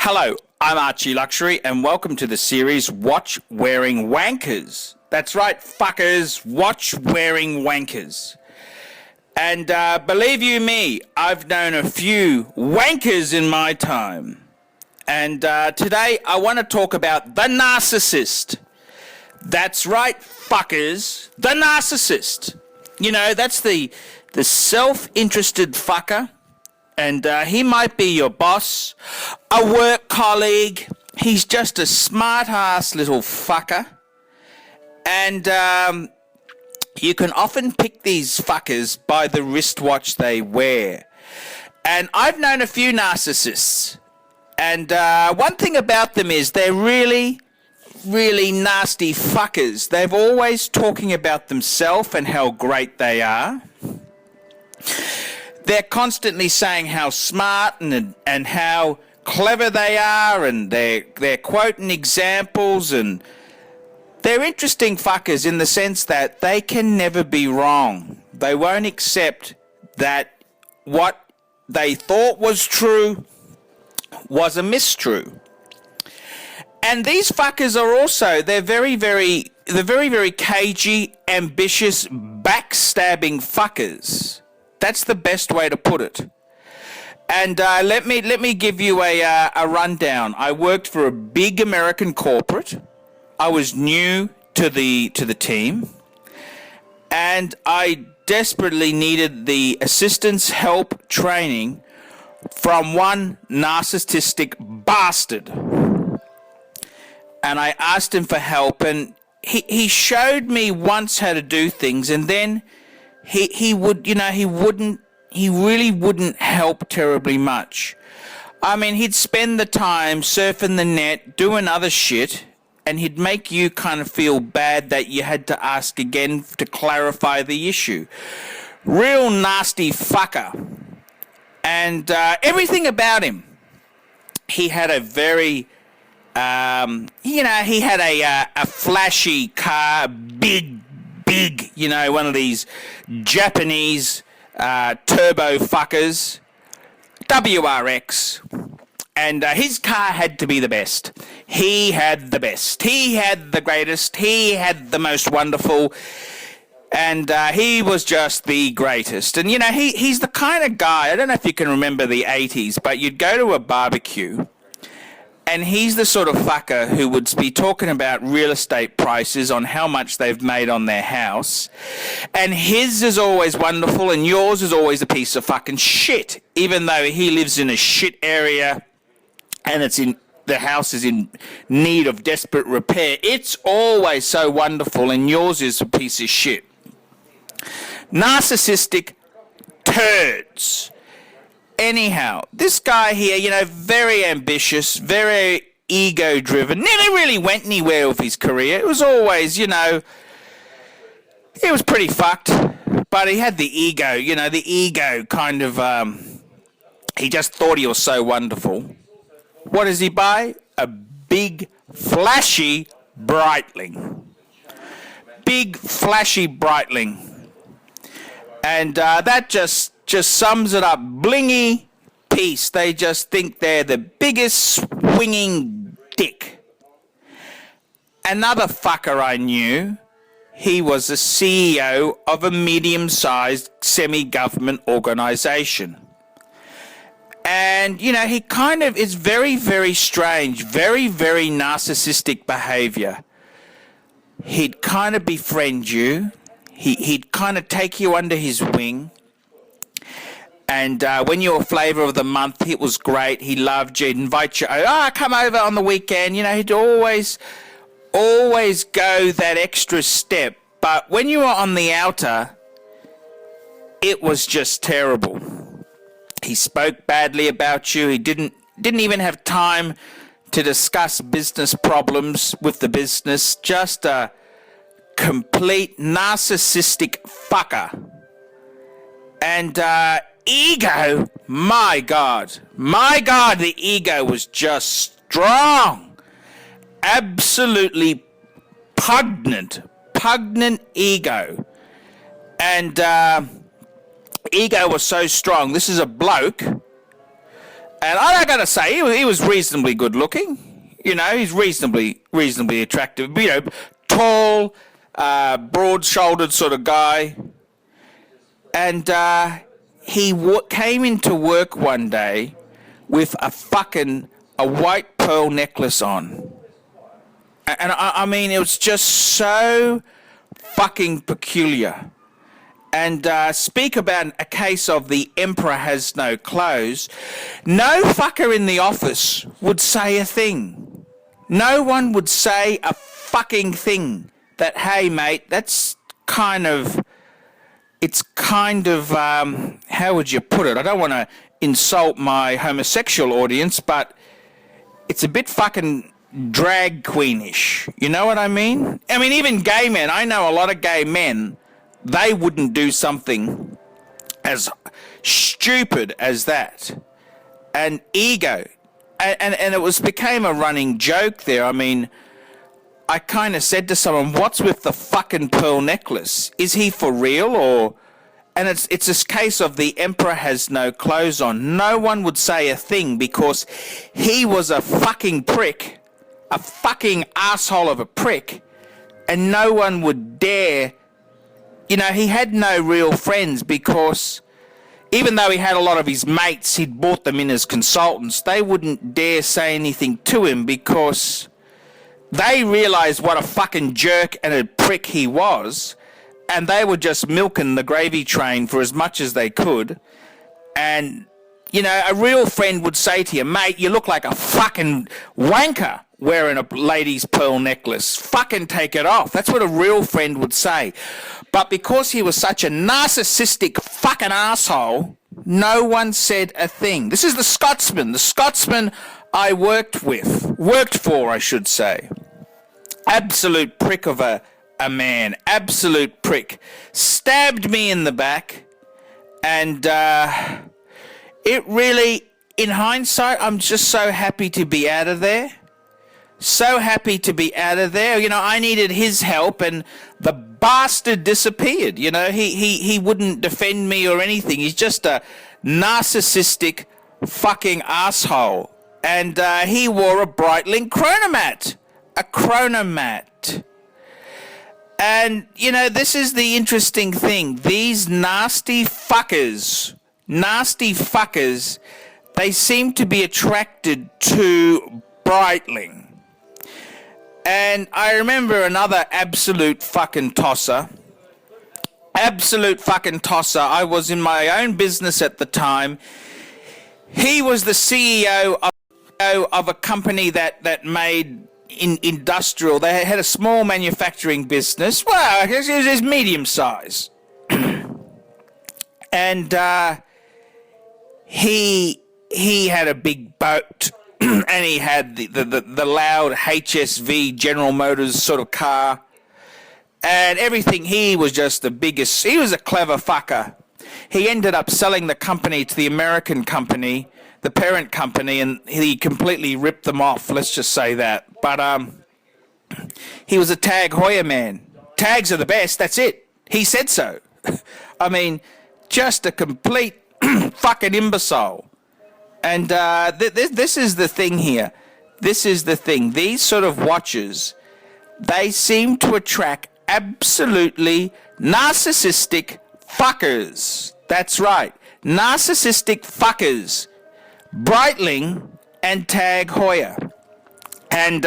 Hello, I'm Archie Luxury, and welcome to the series Watch Wearing Wankers. That's right, fuckers, watch wearing wankers. And believe you me, I've known a few wankers in my time. And today I want to talk about the narcissist. That's right, fuckers, the narcissist. You know, that's the self-interested fucker. And he might be your boss, a work colleague. He's just a smart-ass little fucker. And you can often pick these fuckers by the wristwatch they wear. And I've known a few narcissists. And one thing about them is they're really, really nasty fuckers. They're always talking about themselves and how great they are. They're constantly saying how smart and how clever they are, and they're quoting examples, and they're interesting fuckers in the sense that they can never be wrong. They won't accept that what they thought was true was a mistrue. And these fuckers are also, they're very, very cagey, ambitious, backstabbing fuckers. That's the best way to put it. And let me give you a rundown. I worked for a big American corporate. I was new to the team, and I desperately needed the assistance, help, training from one narcissistic bastard. And I asked him for help, and he showed me once how to do things, and then he really wouldn't help terribly much. I mean, he'd spend the time surfing the net, doing other shit, and he'd make you kind of feel bad that you had to ask again to clarify the issue. Real nasty fucker. And everything about him, he had a very, he had a flashy car, big, one of these Japanese turbo fuckers, WRX, and his car had to be the best. He had the best. He had the greatest. He had the most wonderful, and he was just the greatest. And, he's the kind of guy, I don't know if you can remember the 80s, but you'd go to a barbecue, and he's the sort of fucker who would be talking about real estate prices on how much they've made on their house. And his is always wonderful and yours is always a piece of fucking shit. Even though he lives in a shit area and the house is in need of desperate repair, it's always so wonderful and yours is a piece of shit. Narcissistic turds. Anyhow, this guy here, very ambitious, very ego-driven, never really went anywhere with his career. It was always, he was pretty fucked, but he had the ego, the ego kind of, he just thought he was so wonderful. What does he buy? A big, flashy Breitling. Big, flashy Breitling. And that just sums it up. Blingy piece. They just think they're the biggest swinging dick. Another fucker I knew, he was the CEO of a medium-sized semi-government organization. And, he kind of is very, very strange, very, very narcissistic behavior. He'd kind of befriend you. He'd kind of take you under his wing. And when you were flavour of the month, it was great. He loved you. He'd invite you. Come over on the weekend. He'd always go that extra step. But when you were on the outer, it was just terrible. He spoke badly about you. He didn't even have time to discuss business problems with the business. Just a complete narcissistic fucker. And ego, my God, the ego was just strong. Absolutely pungent ego. And ego was so strong. This is a bloke, And I gotta say, he was reasonably good looking. You know, he's reasonably attractive. You know, tall, broad-shouldered sort of guy. And he came into work one day with a white pearl necklace on. And I mean, it was just so fucking peculiar. And speak about a case of the emperor has no clothes. No fucker in the office would say a thing. No one would say a fucking thing. That, hey, mate, that's kind of... It's kind of... how would you put it? I don't want to insult my homosexual audience, but it's a bit fucking drag queenish. You know what I mean? I mean, even gay men. I know a lot of gay men... They wouldn't do something as stupid as that. And ego. And it became a running joke there. I mean, I kind of said to someone, what's with the fucking pearl necklace? Is he for real or... And it's this case of the emperor has no clothes on. No one would say a thing because he was a fucking prick. A fucking asshole of a prick. And no one would dare... You know, he had no real friends because even though he had a lot of his mates, he'd brought them in as consultants, they wouldn't dare say anything to him because they realised what a fucking jerk and a prick he was, and they were just milking the gravy train for as much as they could. And, you know, a real friend would say to you, mate, you look like a fucking wanker wearing a lady's pearl necklace. Fucking take it off. That's what a real friend would say. But because he was such a narcissistic fucking asshole, no one said a thing. This is the Scotsman I worked for, I should say. Absolute prick of a man. Absolute prick. Stabbed me in the back. And it really, in hindsight, I'm just so happy to be out of there. So happy to be out of there. You know, I needed his help and the bastard disappeared. You know, he wouldn't defend me or anything. He's just a narcissistic fucking asshole. And he wore a Breitling chronomat. A chronomat. And, you know, this is the interesting thing. These nasty fuckers, they seem to be attracted to Breitling. And I remember another absolute fucking tosser. I was in my own business at the time. He was the CEO of a company that made industrial. They had a small manufacturing business. Well, it was medium size. And he had a big boat. And he had the loud HSV General Motors sort of car. And everything, he was just the biggest. He was a clever fucker. He ended up selling the company to the American company, the parent company, and he completely ripped them off, let's just say that. But he was a Tag Heuer man. Tags are the best, that's it. He said so. I mean, just a complete fucking imbecile. And this is the thing here. This is the thing. These sort of watches, they seem to attract absolutely narcissistic fuckers. That's right. Narcissistic fuckers. Breitling and Tag Heuer. And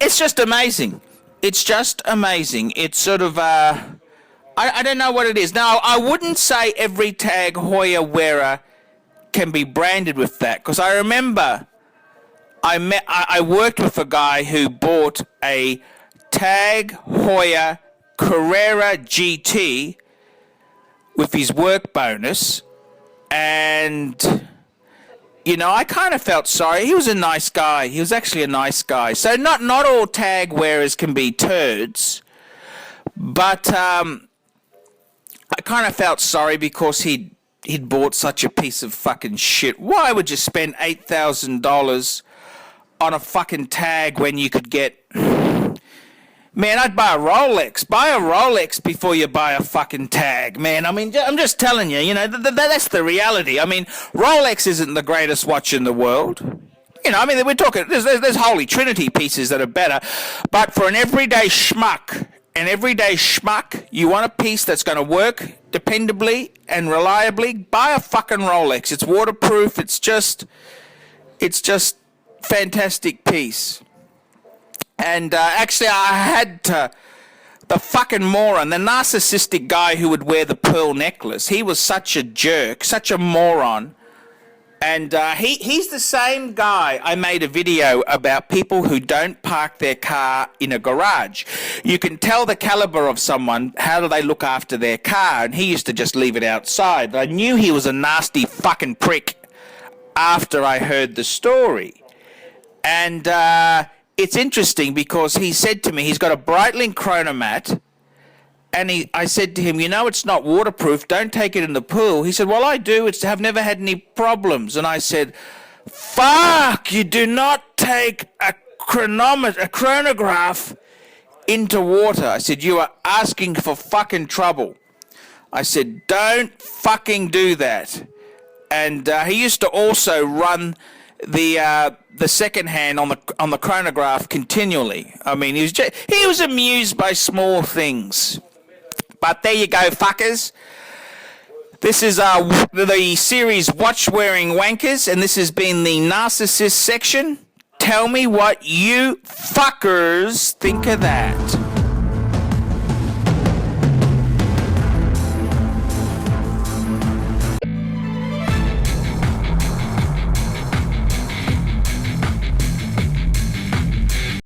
it's just amazing. It's just amazing. It's sort of... I don't know what it is. Now, I wouldn't say every Tag Heuer wearer can be branded with that, because I remember I worked with a guy who bought a Tag Heuer Carrera GT with his work bonus, and you know, I kind of felt sorry. He was a nice guy. He was actually a nice guy. So not all tag wearers can be turds, but I kind of felt sorry because he'd bought such a piece of fucking shit. Why would you spend $8,000 on a fucking tag when you could get, Man, I'd buy a Rolex. Buy a Rolex before you buy a fucking tag, man. I mean, I'm just telling you, you know, that's the reality. I mean, Rolex isn't the greatest watch in the world. You know, I mean, we're talking, there's Holy Trinity pieces that are better. But for an everyday schmuck, you want a piece that's going to work dependably and reliably, buy a fucking Rolex. It's waterproof. It's just fantastic piece. And actually, I had to, the fucking moron, the narcissistic guy who would wear the pearl necklace, he was such a jerk, such a moron. And he's the same guy I made a video about people who don't park their car in a garage. You can tell the caliber of someone, how do they look after their car, and he used to just leave it outside. But I knew he was a nasty fucking prick after I heard the story. And it's interesting because he said to me, he's got a Breitling Chronomat, and I said to him, you know, it's not waterproof, don't take it in the pool. He said, well, I do, I've never had any problems. And I said, fuck, you do not take a chronograph into water. I said, you are asking for fucking trouble. I said, don't fucking do that. And he used to also run the second hand on the chronograph continually. I mean, he was amused by small things. But there you go, fuckers. This is the series Watch Wearing Wankers, and this has been the narcissist section. Tell me what you fuckers think of that.